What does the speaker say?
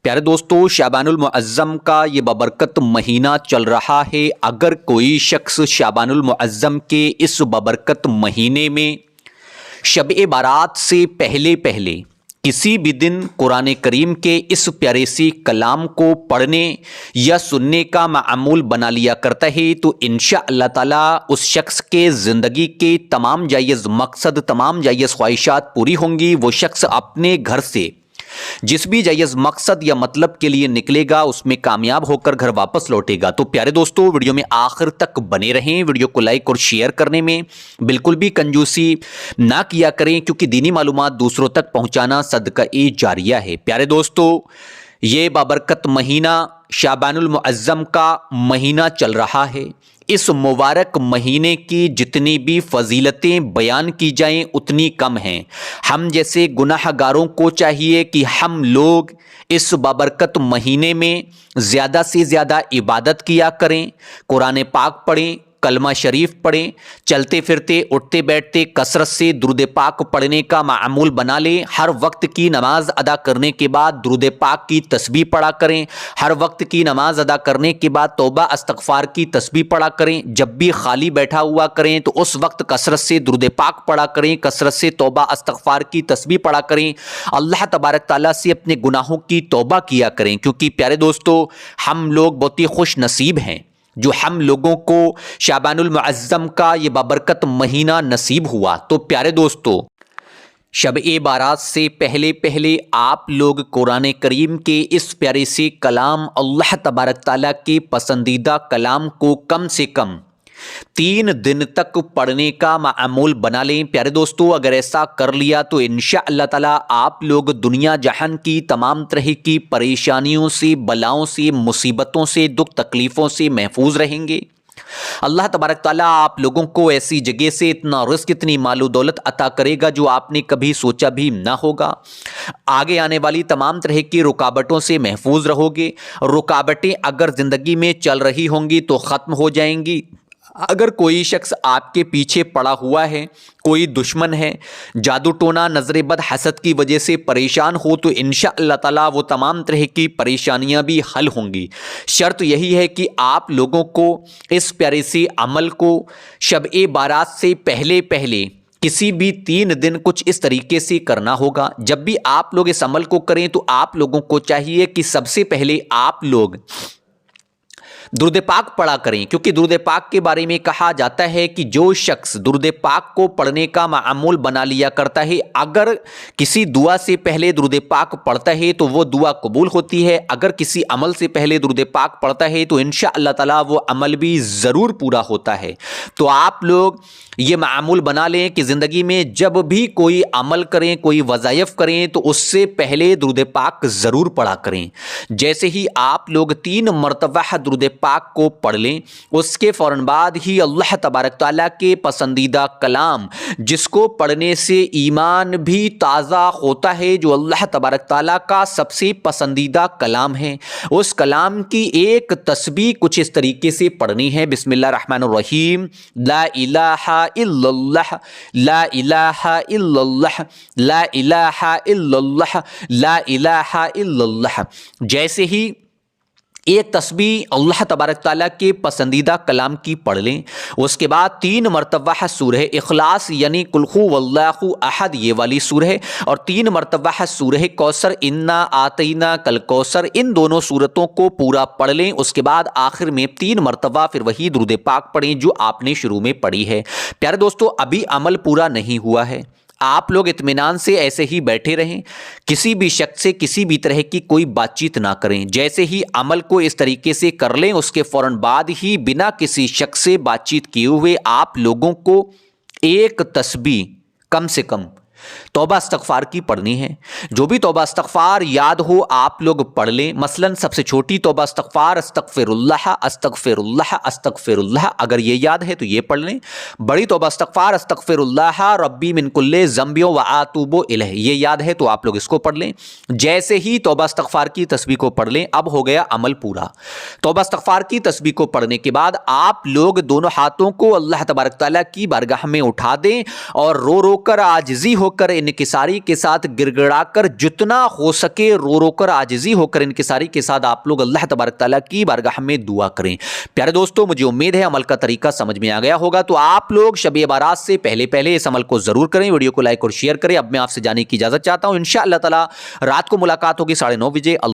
پیارے دوستو، شعبان المعظم کا یہ بابرکت مہینہ چل رہا ہے۔ اگر کوئی شخص شعبان المعظم کے اس بابرکت مہینے میں شب بارات سے پہلے کسی بھی دن قرآن کریم کے اس پیارے سی کلام کو پڑھنے یا سننے کا معمول بنا لیا کرتا ہے تو انشاءاللہ تعالی اس شخص کے زندگی کے تمام جائز مقصد، تمام جائز خواہشات پوری ہوں گی۔ وہ شخص اپنے گھر سے جس بھی جائز مقصد یا مطلب کے لیے نکلے گا اس میں کامیاب ہو کر گھر واپس لوٹے گا۔ تو پیارے دوستو، ویڈیو میں آخر تک بنے رہیں۔ ویڈیو کو لائک اور شیئر کرنے میں بالکل بھی کنجوسی نہ کیا کریں، کیونکہ دینی معلومات دوسروں تک پہنچانا صدقہ جاریہ ہے۔ پیارے دوستو، یہ بابرکت مہینہ شعبان المعظم کا مہینہ چل رہا ہے۔ اس مبارک مہینے کی جتنی بھی فضیلتیں بیان کی جائیں اتنی کم ہیں۔ ہم جیسے گناہ گاروں کو چاہیے کہ ہم لوگ اس بابرکت مہینے میں زیادہ سے زیادہ عبادت کیا کریں، قرآن پاک پڑھیں، کلمہ شریف پڑھیں، چلتے پھرتے اٹھتے بیٹھتے کثرت سے درود پاک پڑھنے کا معمول بنا لیں۔ ہر وقت کی نماز ادا کرنے کے بعد درود پاک کی تسبیح پڑھا کریں۔ ہر وقت کی نماز ادا کرنے کے بعد توبہ استغفار کی تسبیح پڑھا کریں۔ جب بھی خالی بیٹھا ہوا کریں تو اس وقت کثرت سے درود پاک پڑھا کریں، کثرت سے توبہ استغفار کی تسبیح پڑھا کریں۔ اللہ تبارک تعالیٰ سے اپنے گناہوں کی توبہ کیا کریں، کیونکہ پیارے دوستو ہم لوگ بہت ہی خوش نصیب ہیں جو ہم لوگوں کو شعبان المعظم کا یہ بابرکت مہینہ نصیب ہوا۔ تو پیارے دوستو، شب بارات سے پہلے آپ لوگ قرآن کریم کے اس پیارے سے کلام، اللہ تبارک تعالیٰ کے پسندیدہ کلام کو کم سے کم 3 دن تک پڑھنے کا معمول بنا لیں۔ پیارے دوستو، اگر ایسا کر لیا تو انشاءاللہ تعالی آپ لوگ دنیا جہان کی تمام طرح کی پریشانیوں سے، بلاؤں سے، مصیبتوں سے، دکھ تکلیفوں سے محفوظ رہیں گے۔ اللہ تبارک تعالیٰ آپ لوگوں کو ایسی جگہ سے اتنا رزق، اتنی مال و دولت عطا کرے گا جو آپ نے کبھی سوچا بھی نہ ہوگا۔ آگے آنے والی تمام طرح کی رکاوٹوں سے محفوظ رہو گے۔ رکاوٹیں اگر زندگی میں چل رہی ہوں گی تو ختم ہو جائیں گی۔ اگر کوئی شخص آپ کے پیچھے پڑا ہوا ہے، کوئی دشمن ہے، جادو ٹونا، نظر بد، حسد کی وجہ سے پریشان ہو تو انشاءاللہ تعالی وہ تمام طرح کی پریشانیاں بھی حل ہوں گی۔ شرط یہی ہے کہ آپ لوگوں کو اس پیارے سے عمل کو شب بارات سے پہلے کسی بھی 3 دن کچھ اس طریقے سے کرنا ہوگا۔ جب بھی آپ لوگ اس عمل کو کریں تو آپ لوگوں کو چاہیے کہ سب سے پہلے آپ لوگ درود پاک پڑھا کریں، کیونکہ درود پاک کے بارے میں کہا جاتا ہے کہ جو شخص درود پاک کو پڑھنے کا معمول بنا لیا کرتا ہے، اگر کسی دعا سے پہلے درود پاک پڑھتا ہے تو وہ دعا قبول ہوتی ہے۔ اگر کسی عمل سے پہلے درود پاک پڑھتا ہے تو انشاءاللہ تعالی وہ عمل بھی ضرور پورا ہوتا ہے۔ تو آپ لوگ یہ معمول بنا لیں کہ زندگی میں جب بھی کوئی عمل کریں، کوئی وظائف کریں تو اس سے پہلے درود پاک ضرور پڑھا کریں۔ جیسے ہی آپ لوگ 3 مرتبہ درود پاک کو پڑھ لیں، اس کے فوراً بعد ہی اللہ تبارک تعالیٰ کے پسندیدہ کلام، جس کو پڑھنے سے ایمان بھی تازہ ہوتا ہے، جو اللہ تبارک تعالیٰ کا سب سے پسندیدہ کلام ہے، اس کلام کی ایک تسبیح کچھ اس طریقے سے پڑھنی ہے۔ بسم اللہ الرحمن الرحیم، لا الہ الا اللہ، لا الہ الا اللہ، لا الہ الا اللہ، لا الہ الا اللہ۔ جیسے ہی ایک تسبیح اللہ تبارک تعالیٰ کے پسندیدہ کلام کی پڑھ لیں، اس کے بعد 3 مرتبہ سورہ اخلاص یعنی قل هو واللہ احد یہ والی سورہ، اور 3 مرتبہ سورہ کوثر، انا آتیناک الکوثر، ان دونوں سورتوں کو پورا پڑھ لیں۔ اس کے بعد آخر میں 3 مرتبہ پھر وہی درود پاک پڑھیں جو آپ نے شروع میں پڑھی ہے۔ پیارے دوستو، ابھی عمل پورا نہیں ہوا ہے، آپ لوگ اطمینان سے ایسے ہی بیٹھے رہیں، کسی بھی شخص سے کسی بھی طرح کی کوئی بات چیت نہ کریں۔ جیسے ہی عمل کو اس طریقے سے کر لیں، اس کے فوراً بعد ہی بنا کسی شخص سے بات چیت کیے ہوئے آپ لوگوں کو ایک تسبیح کم سے کم توبہ استغفار کی پڑھنی ہے۔ جو بھی توبہ استغفار یاد ہو آپ لوگ پڑھ لیں۔ مثلا سب سے چھوٹی توبہ استغفار استغفر اللہ استغفر اللہ استغفر اللہ، اگر یہ یاد ہے تو یہ پڑھ لیں۔ بڑی توبہ استغفار استغفر اللہ ربی من کل ذنب واتوب الیہ، یہ یاد ہے تو آپ لوگ اس کو پڑھ لیں۔ جیسے ہی توبہ استغفار کی تسبیح کو پڑھ لیں، اب ہو گیا عمل پورا۔ توبہ استغفار کی تسبیح کو پڑھنے کے بعد آپ لوگ دونوں ہاتھوں کو اللہ تبارک تعالیٰ کی بارگاہ میں اٹھا دیں اور رو رو کر عاجزی ہو ہو کر انکساری کے ساتھ گر گڑا کر جتنا ہو سکے رو رو کر عاجزی ہو کر انکساری کے ساتھ آپ لوگ اللہ تبارک تعالیٰ کی بارگاہ میں دعا کریں۔ پیارے دوستو، مجھے امید ہے عمل کا طریقہ سمجھ میں آ گیا ہوگا، تو آپ لوگ شب بارات سے پہلے اس عمل کو ضرور کریں، ویڈیو کو لائک اور شیئر کریں۔ اب میں آپ سے جانے کی اجازت چاہتا ہوں، انشاءاللہ تعالیٰ رات کو ملاقات ہوگی 9:30 بجے۔